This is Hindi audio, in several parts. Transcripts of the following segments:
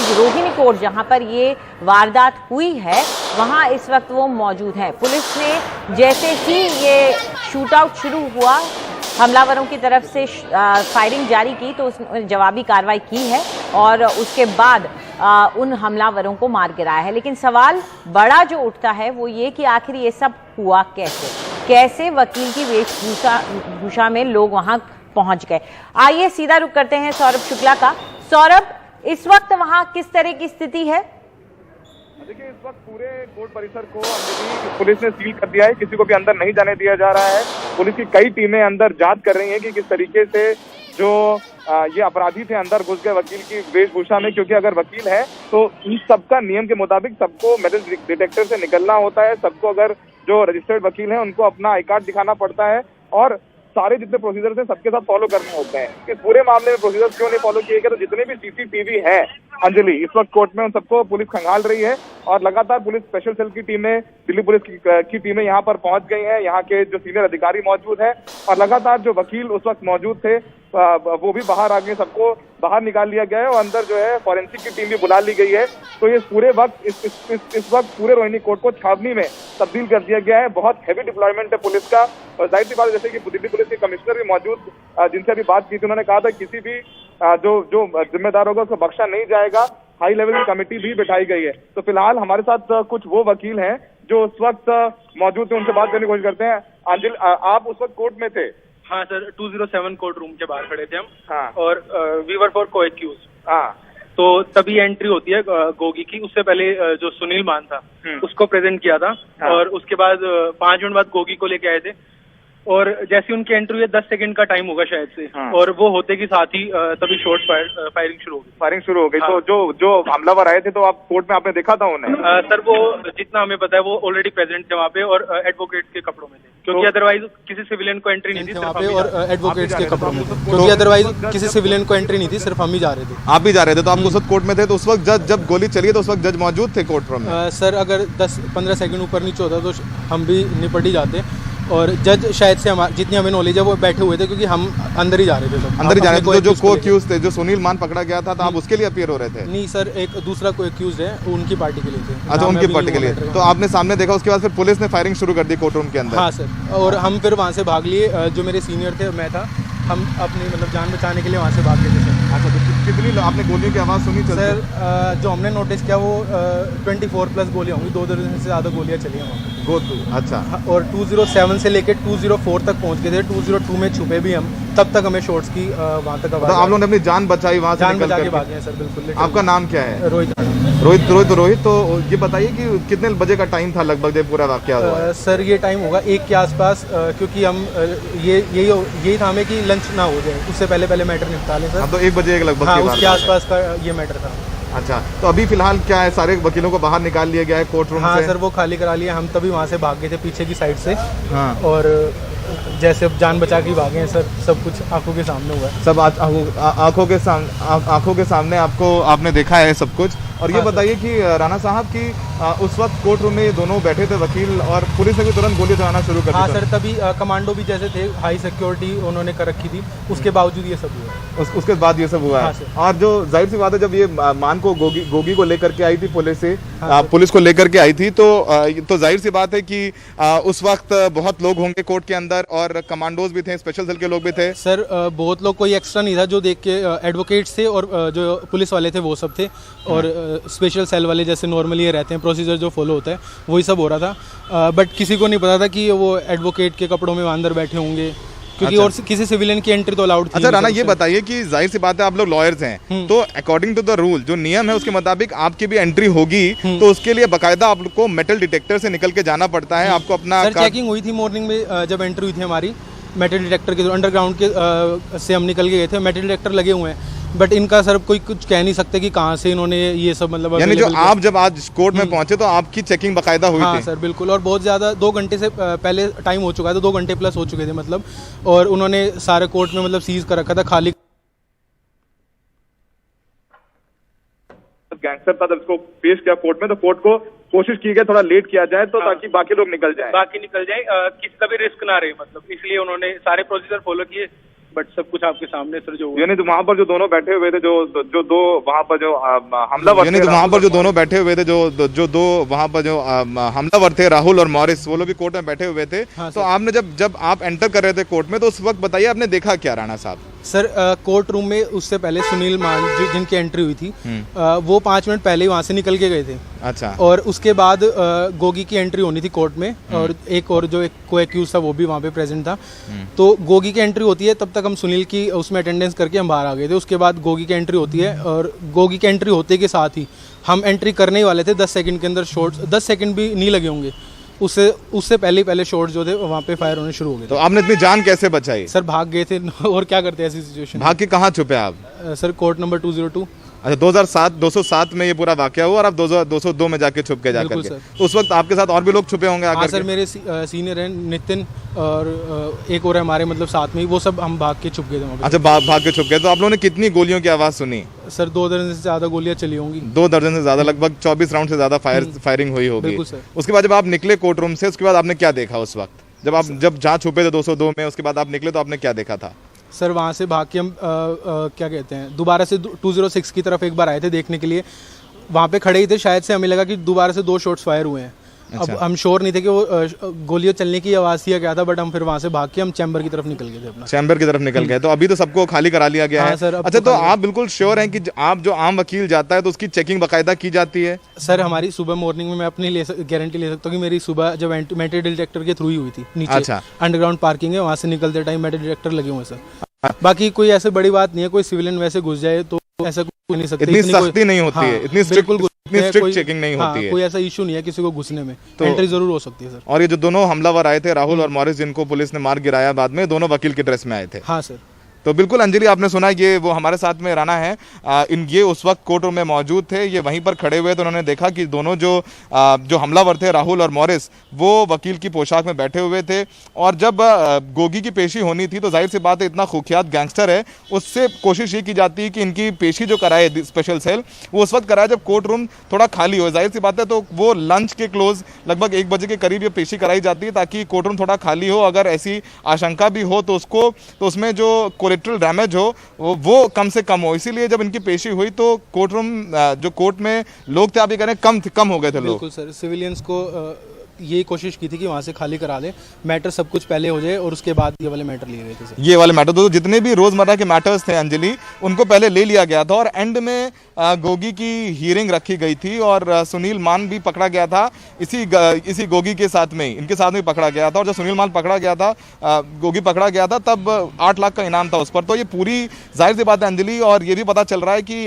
रोहिणी कोर्ट जहां पर ये वारदात हुई है वहां इस वक्त वो मौजूद है। पुलिस ने जैसे ही ये शूट आउट शुरू हुआ, हमलावरों की तरफ से फायरिंग जारी की तो उसने जवाबी कार्रवाई की है और उसके बाद उन हमलावरों को मार गिराया है। लेकिन सवाल बड़ा जो उठता है वो ये कि आखिर ये सब हुआ कैसे वकील की वेशभूषा में लोग वहां पहुंच गए। आइए सीधा रुख करते हैं सौरभ शुक्ला का। सौरभ, इस वक्त वहां किस तरह की स्थिति है? देखिए, इस वक्त पूरे कोर्ट परिसर को पुलिस ने सील कर दिया है, किसी को भी अंदर नहीं जाने दिया जा रहा है। पुलिस की कई टीमें अंदर जांच कर रही हैं कि किस तरीके से जो ये अपराधी थे अंदर घुस गए वकील की वेशभूषा में, क्योंकि अगर वकील है तो इन सबका नियम के मुताबिक सबको मेटल डिटेक्टर से निकलना होता है। सबको, अगर जो रजिस्टर्ड वकील है उनको अपना आई कार्ड दिखाना पड़ता है और सारे जितने प्रोसीजर्स हैं सबके साथ फॉलो करने होते हैं। इस पूरे मामले में प्रोसीजर्स क्यों नहीं फॉलो किए गए? तो जितने भी सीसीटीवी है अंजलि इस वक्त कोर्ट में, उन सबको पुलिस खंगाल रही है और लगातार पुलिस स्पेशल सेल की टीमें, दिल्ली पुलिस की टीमें यहाँ पर पहुंच गई हैं। यहाँ के जो सीनियर अधिकारी मौजूद हैं और लगातार जो वकील उस वक्त मौजूद थे वो भी बाहर आ गए। सबको बाहर निकाल लिया गया है और अंदर जो है फॉरेंसिक की टीम भी बुला ली गई है। तो ये पूरे वक्त इस वक्त पूरे रोहिणी कोर्ट को छावनी में तब्दील कर दिया गया है। बहुत हैवी डिप्लॉयमेंट है पुलिस का और जाहिर सी बात, जैसे कि दिल्ली पुलिस के कमिश्नर भी मौजूद, जिनसे अभी बात की थी, उन्होंने कहा था किसी भी जो जिम्मेदार होगा उसको बख्शा नहीं जाएगा। हाई लेवल की कमेटी भी बिठाई गई है। तो फिलहाल हमारे साथ कुछ वो वकील हैं जो उस वक्त मौजूद थे, उनसे बात करने की कोशिश करते हैं। अंजलि, आप उस वक्त कोर्ट में थे? हाँ सर, 207 कोर्ट रूम के बाहर खड़े थे हम। हाँ। और वी वर फॉर को-एक्यूज। हाँ। तो तभी एंट्री होती है गोगी की। उससे पहले जो सुनील मान था उसको प्रेजेंट किया था। हाँ। और उसके बाद 5 मिनट बाद गोगी को लेके आए थे और जैसी उनकी एंट्री हुई 10 सेकंड का टाइम होगा शायद से। हाँ। और वो होते के साथ ही तभी शॉट फायरिंग शुरू हो गई। हाँ। तो जो हमलावर आए थे तो आप कोर्ट में आपने देखा था उन्हें? सर, वो जितना हमें पता है वो ऑलरेडी प्रेजेंट थे वहाँ पे और एडवोकेट के कपड़ों में थे, क्योंकि अदरवाइज किसी सिविलियन को एंट्री नहीं थी वहाँ पे। और एडवोकेट्स के कपड़ों में थे, क्योंकि अदरवाइज किसी सिविलियन को एंट्री नहीं थी, सिर्फ हम ही जा रहे थे। आप भी जा रहे थे? तो आप उस वक्त कोर्ट में थे, तो उस वक्त जब गोली चली तो उस वक्त जज मौजूद थे कोर्ट रूम में? सर, अगर 10-15 सेकंड ऊपर नीचे होता तो हम भी निपट ही जाते और जज शायद से जितनी हमें नॉलेज है वो बैठे हुए थे, क्योंकि हम अंदर ही जा रहे थे। सब अंदर ही जा रहे थे। जो को-एक्यूज थे, जो सुनील मान पकड़ा गया था, तो आप उसके लिए अपीयर हो रहे थे? नहीं सर, एक दूसरा को-एक्यूज है, उनकी पार्टी के लिए थे। अच्छा, उनकी पार्टी के लिए। तो आपने सामने देखा, उसके बाद फिर पुलिस ने फायरिंग शुरू कर दी कोर्ट रूम के अंदर? हाँ सर, और हम फिर वहाँ से भाग लिए। जो मेरे सीनियर थे, मैं था, हम अपनी जान बचाने के लिए वहाँ से भाग गए थे सर। अच्छा, तो कितनी आपने गोलियों की आवाज़ सुनी? सर, जो हमने नोटिस किया वो 24+ गोलियाँ होंगी, 2 दर्जन से ज़्यादा गोलियाँ चली हैं वहाँ। अच्छा। और 207 से लेकर 204 तक पहुँच गए थे। 202 में छुपे भी हम, तब तक हमें शॉट्स की वहाँ तक आवाज़। तो आप लोगों ने अपनी जान बचाई वहाँ से? जान बचा के भागे हैं सर, बिल्कुल। आपका नाम क्या है? रोहित। तो ये बताइए कि कितने बजे का टाइम था लगभग जब पूरा वाकया हुआ? सर, ये टाइम होगा 1 के आसपास, क्योंकि हम यही था हमें कि लंच ना हो जाए, उससे पहले मैटर निपटा लें सर। अब तो 1 बजे लगभग। हाँ, उसके आसपास का ये मैटर था। अच्छा, तो अभी फिलहाल क्या है, सारे वकीलों को बाहर निकाल लिया गया है कोर्ट रूम से? हाँ सर, वो खाली करा लिया। हम तभी वहाँ से भाग गए थे पीछे की साइड से। हाँ। और जैसे जान बचा के भागे हैं सर, सब कुछ आंखों के सामने हुआ है। सब आंखों के सामने आपने देखा है सब कुछ। और ये बताइए कि राणा साहब की उस वक्त कोर्ट रूम में ये दोनों बैठे थे वकील, और पुलिस ने भी तुरंत गोली चलाना शुरू कर दी? हाँ सर, तभी कमांडो भी जैसे थे, हाई सिक्योरिटी उन्होंने कर रखी थी, उसके बावजूद ये सब हुआ। उसके बाद ये सब हुआ है। और जो जाहिर सी बात है, जब ये मान को गोगी को लेकर के आई थी पुलिस को लेकर के आई थी, तो जाहिर सी बात है कि उस वक्त बहुत लोग होंगे कोर्ट के अंदर और कमांडोज भी थे, स्पेशल सेल के लोग भी थे। सर, बहुत लोग, कोई एक्स्ट्रा नहीं था। जो देख के एडवोकेट्स थे और जो पुलिस वाले थे वो सब थे, और स्पेशल सेल वाले जैसे नॉर्मली ये रहते हैं, प्रोसीजर जो फॉलो होता है वही सब हो रहा था। बट किसी को नहीं पता था कि वो एडवोकेट के कपड़ों में अंदर बैठे होंगे, क्योंकि और किसी सिविलियन की एंट्री तो अलाउड थी। अच्छा राणा, ये बताइए कि जाहिर सी बात है आप लोग लॉयर्स हैं, तो अकॉर्डिंग टू द रूल, जो नियम है उसके मुताबिक आपकी भी एंट्री होगी, तो उसके लिए बाकायदा आपको मेटल डिटेक्टर से निकल के जाना पड़ता है। आपको अपना चेकिंग हुई थी मॉर्निंग में, जब एंट्री हुई थी हमारी मेटल डिटेक्टर के, अंडरग्राउंड के से हम निकल के गए थे। मेटल डिटेक्टर लगे हुए हैं, बट इनका सर कोई कुछ कह नहीं सकते कि कहाँ से इन्होंने ये सब यानी जो आप जब आज कोर्ट में पहुंचे तो आपकी चेकिंग बाकायदा हुई थी? हाँ सर, बिल्कुल। और बहुत ज़्यादा 2 घंटे से पहले टाइम हो चुका था, 2 घंटे प्लस हो चुके थे और उन्होंने सारे कोर्ट में सीज कर रखा था, खाली गैंगस्टर था। जब इसको पेश किया कोर्ट में, तो कोर्ट को कोशिश की गई थोड़ा लेट किया जाए, तो ताकि बाकी लोग निकल जाए, किसी का भी रिस्क ना रहे, इसलिए उन्होंने सारे प्रोसीजर फॉलो किए। बट सब कुछ आपके सामने सर जो यानी तो वहाँ पर जो दोनों बैठे हुए थे, जो दो वहाँ पर जो हमलावर यानी तो वहाँ पर जो दोनों बैठे हुए थे, जो दो वहाँ पर जो हमलावर थे, राहुल और मॉरिस, वो लोग भी कोर्ट में बैठे हुए थे। तो आपने जब आप एंटर कर रहे थे कोर्ट में, तो उस वक्त बताइए आपने देखा क्या राणा साहब? सर कोर्ट रूम में उससे पहले सुनील मान जिनकी एंट्री हुई थी, वो 5 मिनट पहले ही वहाँ से निकल के गए थे। अच्छा। और उसके बाद गोगी की एंट्री होनी थी कोर्ट में, और एक और जो एक को एक्यूज था वो भी वहाँ पे प्रेजेंट था। तो गोगी की एंट्री होती है, तब तक हम सुनील की उसमें अटेंडेंस करके हम बाहर आ गए थे। उसके बाद गोगी की एंट्री होती है, और गोगी की एंट्री होते के साथ ही हम एंट्री करने ही वाले थे। 10 सेकंड के अंदर शॉट्स, 10 सेकंड भी नहीं लगे होंगे, उससे पहले शॉट्स जो थे वहाँ पे फायर होने शुरू हो गए। तो आपने इतनी जान कैसे बचाई? सर भाग गए थे और क्या करते हैं ऐसी सिचुएशन। भाग के कहाँ छुपे आप? Sir court number 202। अच्छा, 207 में ये पूरा वाकया हुआ और आप 202 में जाके छुप के जाकर के। तो उस वक्त आपके साथ और भी लोग छुपे होंगे? हाँ सर, मेरे सीनियर हैं नितिन, और एक और है हमारे मतलब साथ में ही, वो सब हम भाग के छुप गए थे वहाँ पे। अच्छा, भाग के छुप गए। तो आप लोगों ने कितनी गोलियों की आवाज़ सुनी? सर 2 दर्जन से ज़्यादा गोलियाँ चली होंगी। 2 दर्जन से ज़्यादा, लगभग 24 राउंड से ज़्यादा फायरिंग हुई होगी। बिल्कुल सर। उसके बाद जब आप निकले कोर्ट रूम से, उसके बाद आपने क्या देखा उस वक्त? जब जहाँ छुपे थे 202 में, उसके बाद आप निकले तो आपने क्या देखा था? सर वहाँ से भाग के हम क्या कहते हैं, दोबारा से 206 की तरफ एक बार आए थे देखने के लिए। वहाँ पे खड़े ही थे, शायद से हमें लगा कि दोबारा से 2 शॉट्स फायर हुए हैं। अच्छा। अब हम श्योर नहीं थे कि वो गोलियां चलने की आवाज़ थी या क्या था, बट हम फिर वहाँ से भाग के हम चैम्बर की तरफ निकल गए थे। अपना चैम्बर की तरफ निकल गए। तो अभी तो सबको खाली करा लिया गया है? सर, अच्छा, तो आप बिल्कुल श्योर हैं कि आप जो आम वकील जाता है तो उसकी चेकिंग बाकायदा की जाती है? सर हमारी सुबह मॉर्निंग में मैं अपनी गारंटी ले सकता हूँ कि मेरी सुबह जब मेटल डिटेक्टर के थ्रू ही हुई थी नीचे। अच्छा। अंडरग्राउंड पार्किंग है, वहाँ से निकलते टाइम मेटल डिटेक्टर लगे हुए सर। बाकी कोई ऐसे बड़ी बात नहीं है, कोई सिविलियन वैसे घुस जाए तो ऐसा कुछ नहीं सकते। इतनी सख्ती नहीं होती है, इतनी स्ट्रिक्ट चेकिंग नहीं होती है। कोई ऐसा इशू नहीं है किसी को घुसने में, तो एंट्री जरूर हो सकती है सर। और ये जो दोनों हमलावर आए थे, राहुल और मॉरिस, जिनको पुलिस ने मार गिराया बाद में, दोनों वकील के ड्रेस में आए थे? हाँ सर। तो बिल्कुल अंजलि, आपने सुना, ये वो हमारे साथ में राणा है, ये उस वक्त कोर्ट रूम में मौजूद थे। ये वहीं पर खड़े हुए तो उन्होंने देखा कि दोनों जो हमलावर थे, राहुल और मॉरिस, वो वकील की पोशाक में बैठे हुए थे। और जब गोगी की पेशी होनी थी तो जाहिर सी बात है, इतना कुख्यात गैंगस्टर है, उससे कोशिश ये की जाती है कि इनकी पेशी जो कराए स्पेशल सेल, वो उस वक्त कराए जब कोर्ट रूम थोड़ा खाली हो। जाहिर सी बात है, तो वो लंच के क्लोज लगभग 1 बजे के करीब ये पेशी कराई जाती है, ताकि कोर्ट रूम थोड़ा खाली हो। अगर ऐसी आशंका भी हो तो उसमें जो कोलेटरल डैमेज हो वो कम से कम हो। इसीलिए जब इनकी पेशी हुई तो कोर्ट रूम, जो कोर्ट में लोग थे, आप ये कह रहे हैं कम हो गए थे लोग? बिल्कुल सर, सिविलियंस को ये कोशिश की थी कि वहाँ से खाली करा दे, मैटर सब कुछ पहले हो जाए और उसके बाद ये वाले मैटर लिए गए थे सर। ये वाले मैटर तो जितने भी रोजमर्रा के मैटर्स थे अंजलि, उनको पहले ले लिया गया था और एंड में गोगी की हियरिंग रखी गई थी और सुनील मान भी पकड़ा गया था इसी गोगी के साथ में, इनके साथ में पकड़ा गया था। और जब सुनील मान पकड़ा गया था, गोगी पकड़ा गया था, तब 8 लाख का इनाम था उस पर। तो ये पूरी जाहिर सी बात है अंजलि, और ये भी पता चल रहा है कि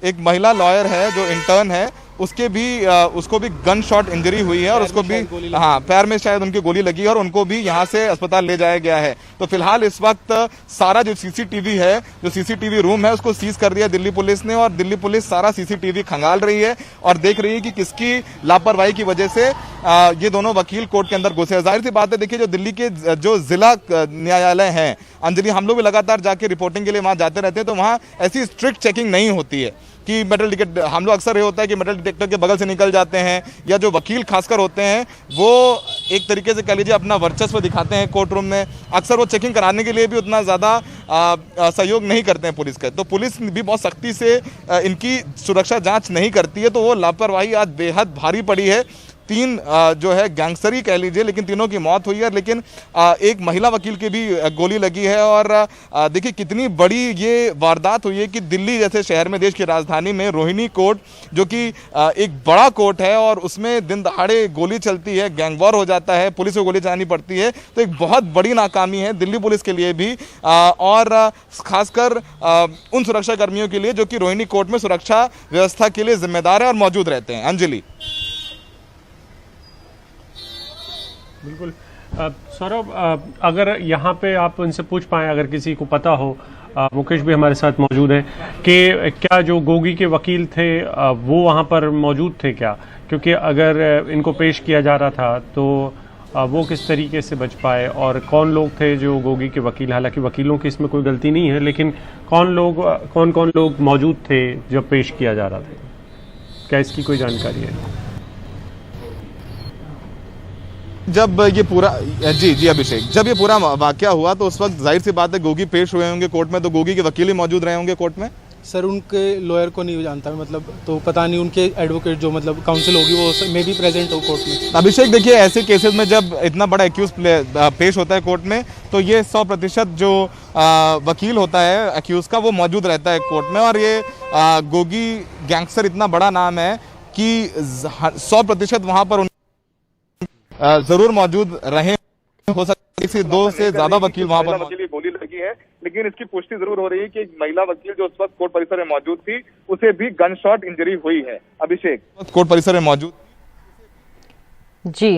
एक महिला लॉयर है जो इंटर्न है, उसको भी गन शॉट इंजरी हुई है और उसको भी, हाँ, पैर में शायद उनकी गोली लगी है और उनको भी यहाँ से अस्पताल ले जाया गया है। तो फिलहाल इस वक्त सारा जो सीसीटीवी है, जो सीसीटीवी रूम है, उसको सीज कर दिया दिल्ली पुलिस ने, और दिल्ली पुलिस सारा सीसीटीवी खंगाल रही है और देख रही है कि किसकी लापरवाही की वजह से ये दोनों वकील कोर्ट के अंदर घुसे। जाहिर सी बात है, देखिए, जो दिल्ली के जो जिला न्यायालय हैं अंजलि, हम लोग भी लगातार जाके रिपोर्टिंग के लिए वहां जाते रहते हैं, तो वहां ऐसी स्ट्रिक्ट चेकिंग नहीं होती है कि मेटल डिटेक्टर, हम लोग अक्सर ये होता है कि मेटल डिटेक्टर के बगल से निकल जाते हैं, या जो वकील खासकर होते हैं वो एक तरीके से कह लीजिए अपना वर्चस्व दिखाते हैं कोर्ट रूम में, अक्सर वो चेकिंग कराने के लिए भी उतना ज़्यादा सहयोग नहीं करते हैं पुलिस का। तो पुलिस भी बहुत सख्ती से इनकी सुरक्षा जांच नहीं करती है, तो वो लापरवाही आज बेहद भारी पड़ी है। 3 जो है गैंगस्टरी कह लीजिए, लेकिन तीनों की मौत हुई है, लेकिन एक महिला वकील की भी गोली लगी है। और देखिए कितनी बड़ी ये वारदात हुई है कि दिल्ली जैसे शहर में, देश की राजधानी में, रोहिणी कोर्ट जो कि एक बड़ा कोर्ट है और उसमें दिन दहाड़े गोली चलती है, गैंग वॉर हो जाता है, पुलिस को गोली चलानी पड़ती है। तो एक बहुत बड़ी नाकामी है दिल्ली पुलिस के लिए भी, और खासकर उन सुरक्षा कर्मियों के लिए जो कि रोहिणी कोर्ट में सुरक्षा व्यवस्था के लिए जिम्मेदार है और मौजूद रहते हैं। अंजलि। बिल्कुल सौरभ, अगर यहाँ पे आप उनसे पूछ पाएँ, अगर किसी को पता हो, मुकेश भी हमारे साथ मौजूद है, कि क्या जो गोगी के वकील थे वो वहाँ पर मौजूद थे क्या? क्योंकि अगर इनको पेश किया जा रहा था तो वो किस तरीके से बच पाए, और कौन लोग थे जो गोगी के वकील, हालांकि वकीलों की इसमें कोई गलती नहीं है, लेकिन कौन कौन लोग मौजूद थे जब पेश किया जा रहा था? क्या इसकी कोई जानकारी है? जब ये पूरा जी अभिषेक, जब ये पूरा वाकया हुआ तो उस वक्त जाहिर सी बात है गोगी पेश हुए होंगे कोर्ट में, तो गोगी के वकील ही मौजूद रहे होंगे कोर्ट में। सर उनके लॉयर को नहीं जानता मैं, मतलब तो पता नहीं, उनके एडवोकेट जो मतलब काउंसिल होगी वो मे भी प्रेजेंट हो कोर्ट में। अभिषेक देखिए, ऐसे केसेस में जब इतना बड़ा एक्यूज पेश होता है कोर्ट में तो ये 100% जो वकील होता है एक्यूज का वो मौजूद रहता है कोर्ट में। और ये गोगी गैंगस्टर इतना बड़ा नाम है कि 100% वहां पर जरूर मौजूद रहे, हो सकता है 2 से ज्यादा वकील वहां पर वकील गोली लगी है, लेकिन इसकी पुष्टि जरूर हो रही है कि एक महिला वकील जो उस वक्त कोर्ट परिसर में मौजूद थी उसे भी गन शॉट इंजरी हुई है। अभिषेक, कोर्ट परिसर में मौजूद जी